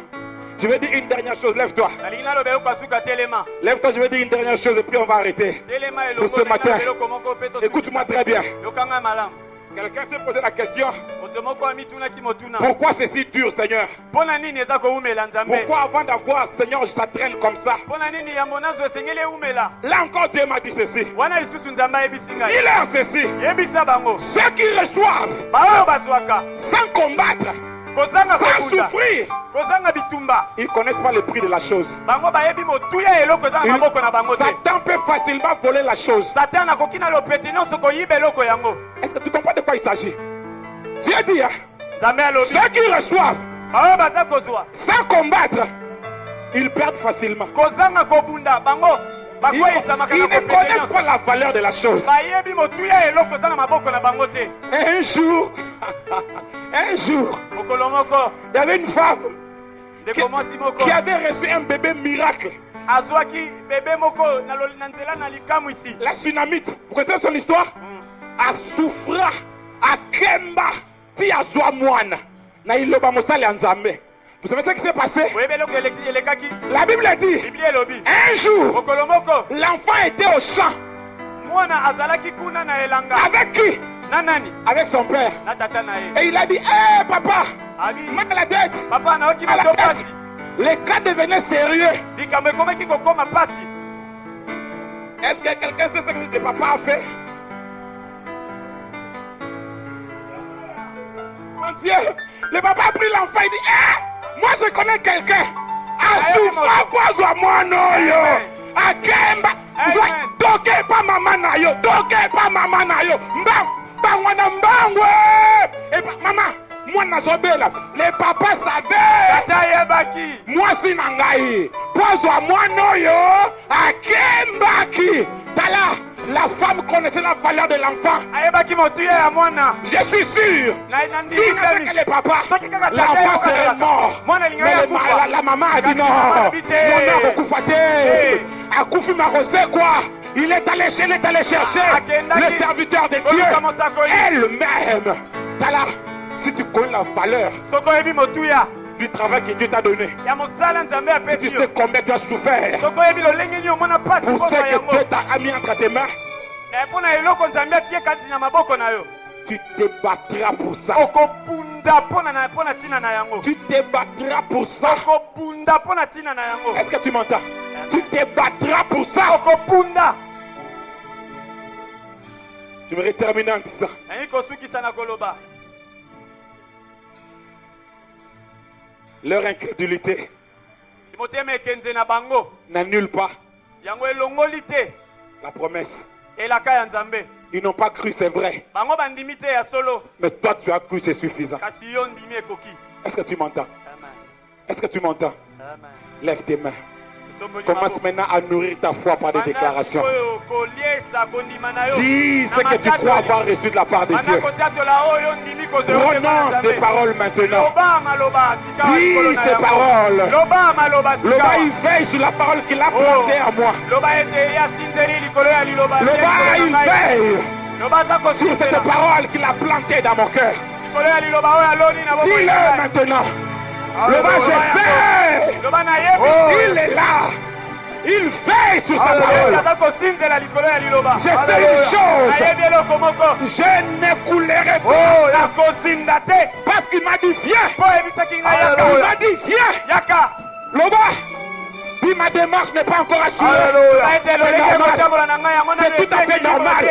Je vais dire une dernière chose, lève-toi. nalingi naloba eloko asuka telema Lève-toi, je vais dire une dernière chose et puis on va arrêter. telema Pour ce elongo matin, nalingi eloko moko mpe tosukisa. écoute-moi très bien. yokanga malamu Quelqu'un s'est posé la question, moto moko amitunaki motuna pourquoi c'est si dur, Seigneur? mpo na nini eza kowumela nzambe Pourquoi avant d'avoir, Seigneur, ça traîne comme ça? mpo na nini yambo nazo esengeli ewumela Là encore, Dieu m'a dit ceci. wana lisusu nzambe ayebisi ngai Dis-leur ceci. yebisa bango Ceux qui reçoivent baoyo bazwaka sans combattre, kozanga sans kobunda souffrir, kozanga bitumba ils ne connaissent pas le prix de la chose. bango bayebi motuya ya eloko eza na maboko na bango te Satan peut facilement voler la chose. satan akoki na lopete nyonso koyiba eloko yango Est-ce que tu comprends de quoi il s'agit? Dieu dit, hein, nzambe alobi ceux qui reçoivent baoyo baza kozwa sans combattre, ils perdent facilement. kozanga kobunda bango Ils, bakweisamaka ils na ne kopete connaissent nyonso pas la valeur de la chose. bayebi motuya ya eloko eza na maboko na bango te Un jour, un jour, mokolo moko il y avait une femme ndeko mwasi moko qui avait reçu un bébé miracle. azwaki bebe moko na nzela na likamu ici La tsunamite, vous connaissez son histoire? A souffra, a kemba, ti azwa mwana. Na iloba mosali ya Nzambe. Vous savez ce qui s'est passé? oyebi eloko elekaki La Bible dit, biblia elobi un jour, mokolo moko l'enfant était au champ. mwana azalaki kuna na elanga Avec qui? na nani Avec son père. na tata na ye Et il a dit, hé papa, abi mal à la tête. papa naoki À la moto tête. pasi Les cas devenaient sérieux. likambo ekomaki kokoma pasi Est-ce que quelqu'un sait ce que le papa a fait? Mon Dieu, le papa a pris l'enfant, il dit, hé, moi je connais quelqu'un. A souffert kwa moi non yo. A kemba. Amen. Doke pa mama na yo. Doke pa mama na yo. Mbang. Bang wana mbangwe. Et maman. Moi, nazobela. Les papas savaient. Tata yebaki. Moi, si nangai. Pozo à moi, noyo. A kembaki. Tala. La femme connaissait la valeur de l'enfant. Je suis sûr. Si n'avait que les papas, l'enfant serait mort. Mais la maman a dit non. Mon a koufaté. A koufi marosé quoi. Il est allé chercher le serviteur de Dieu. Elle-même. Tala. Si tu connais la valeur du travail que Dieu t'a donné, si tu sais combien tu as souffert pour ce que Dieu t'a mis entre tes mains, tu te battras pour ça. Tu te battras pour ça. Est-ce que tu m'entends? Tu te battras pour ça. Je vais terminer en disant, leur incrédulité n'annule pas la promesse. Ils n'ont pas cru, c'est vrai. Mais toi, tu as cru, c'est suffisant. Est-ce que tu m'entends? Est-ce que tu m'entends? Lève tes mains. Commence maintenant à nourrir ta foi par des déclarations. Dis ce que tu crois avoir reçu de la part de Dieu. Prononce des paroles maintenant. Dis ces paroles. Loba, il veille sur la parole qu'il a plantée à moi. Loba, il veille sur cette parole qu'il a plantée dans mon cœur. Dis-le maintenant. Loba, je sais. Il est là. Il veille sur sa parole. Je sais une chose. Je n'écoulerai pas. Parce qu'il m'a dit viens. Il m'a dit viens. Loba, puis ma démarche n'est pas encore assurée. C'est tout à fait normal.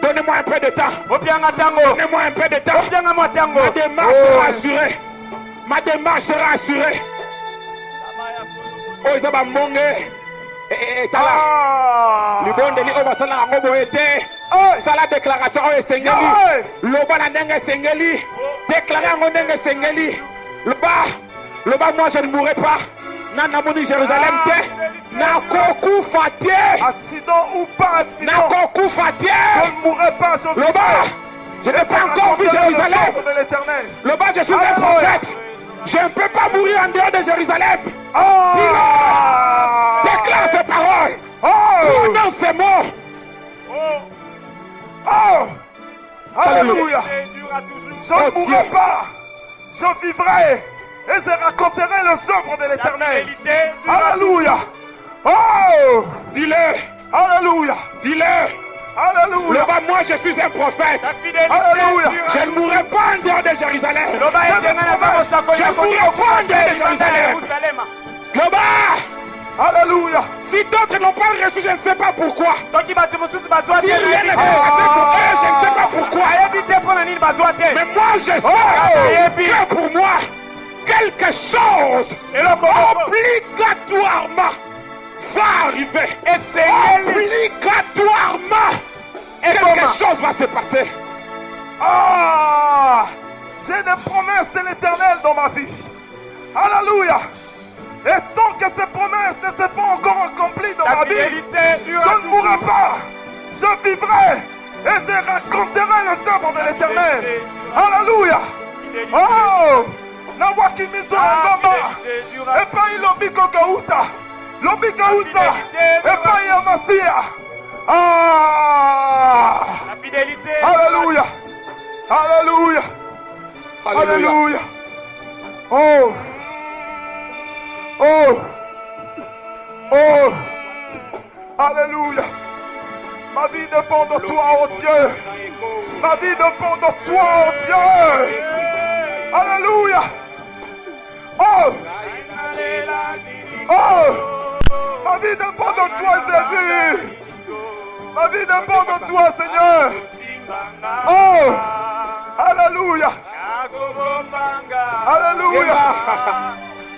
Donnez-moi un peu de temps. Donnez-moi un peu de temps. Ma démarche sera assurée. Ma démarche sera assurée. Oh, ils ont mangé. Tala. Libondeli o basala ngobo ete. Sala déclaration o esengeli. Loba na ndenge sengeli. Déclarer ngo ndenge sengeli. Loba moi je ne mourrai pas. Nana moni Jérusalem te. Nakoku fatie. Accident ou pas accident. Nakoku fatie. Je ne mourrai pas. Loba. Je n'ai pas encore vu Jérusalem. Loba, je suis un prophète. Je ne peux pas mourir en dehors de Jérusalem. Dis-le. Déclare ces paroles. Prononce ces mots. Alléluia. Je ne mourrai pas. Je vivrai. Et je raconterai les œuvres de l'Éternel. Alléluia. Dis-le. Alléluia. Dis-le. Alléluia. Moi je suis un prophète. Alléluia. Je ne mourrai pas en dehors de Jérusalem. Je ne mourrai pas en dehors de Jérusalem. Alléluia. Si d'autres n'ont pas reçu, je ne sais pas pourquoi. Si rien n'est passé pour eux, je ne sais pas pourquoi. Mais moi je sais que pour moi, quelque chose obligatoirement va arriver. Obligatoirement, quelque chose va se passer. J'ai des promesses de l'Éternel dans ma vie. Alléluia. Et tant que ces promesses ne sont pas encore accomplies dans ma vie, je ne mourrai pas. Je vivrai et je raconterai les œuvres de l'Éternel. Alléluia. Nawaki miso ngamba. Epai lobi kokauta. Lobi kauta. Epai ya Masia. La fidélité. Alléluia. Alléluia. Alléluia. Alléluia. Ma vie dépend de toi, oh Dieu. Ma vie dépend de toi, oh Dieu. Alléluia. Ma vie dépend de toi, Jésus. Ma vie dépend de toi, Seigneur. Alléluia. Alléluia.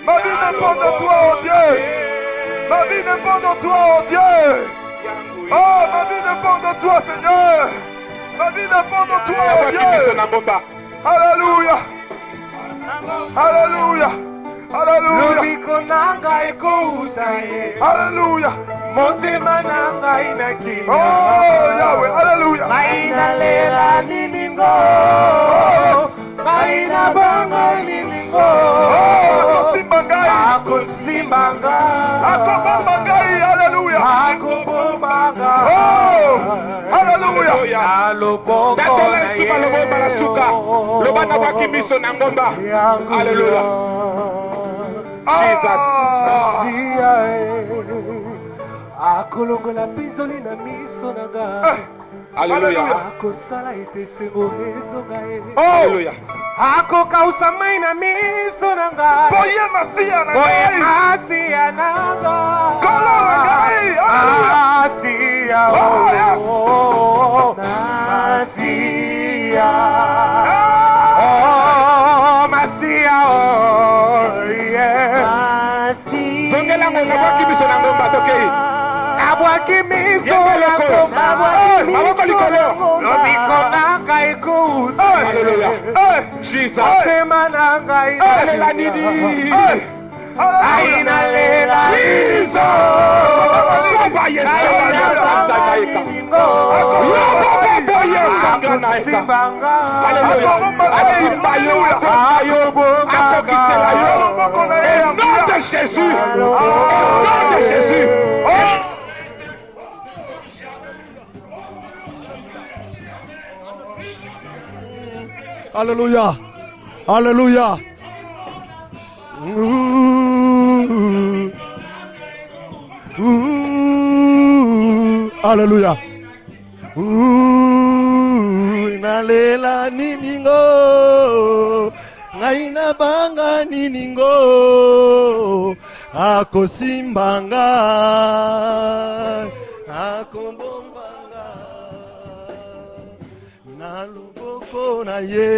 Ma vie dépend de toi, oh Dieu. Ma vie dépend de toi, oh Dieu. Ma vie dépend de toi, Seigneur. Ma vie dépend de toi, oh Dieu. Alléluia. Alléluia. Alléluia. Lobiko nanga ekouta ye. Alléluia. Motema nanga inakimia. Oh Yahweh. Alléluia. Maina lela niningo. Maina bongo niningo. Akosimbanga. Akobombangai. Alléluia. Akobomanga. Oh. Alléluia. Dato la suka lobo barasuka. Loba na waki miso na ngomba. Alléluia. Jesus. Akolongola pizoli na miso nanga. Alléluia. Akosala ete sengo ezonga e. Alléluia. Akokausa mai na miso nanga. Boye masia na Boye ngai. masia nanga. Kolo na ngai. Masia. Oh yes. Masia. Oh masia. Oh yeah. Zongela ngona waki miso na ngomba tokei. Abwaki miso na ngomba. Maboko likolo. Lobiko nanga ekuta. Alléluia. Jesus. Sema nanga Alléluia nidi. Aina lela. Jesus. Soba yesa santa naika. Lobo yesa naika. Alléluia. Asimba yo. Akokisela yo. Au nom de Jésus. Au nom de Jésus. Alléluia. Alléluia. Alléluia. Nalela niningo. Ngaina banga niningo. Akosimbanga. Akombombanga. Na luboko na ye.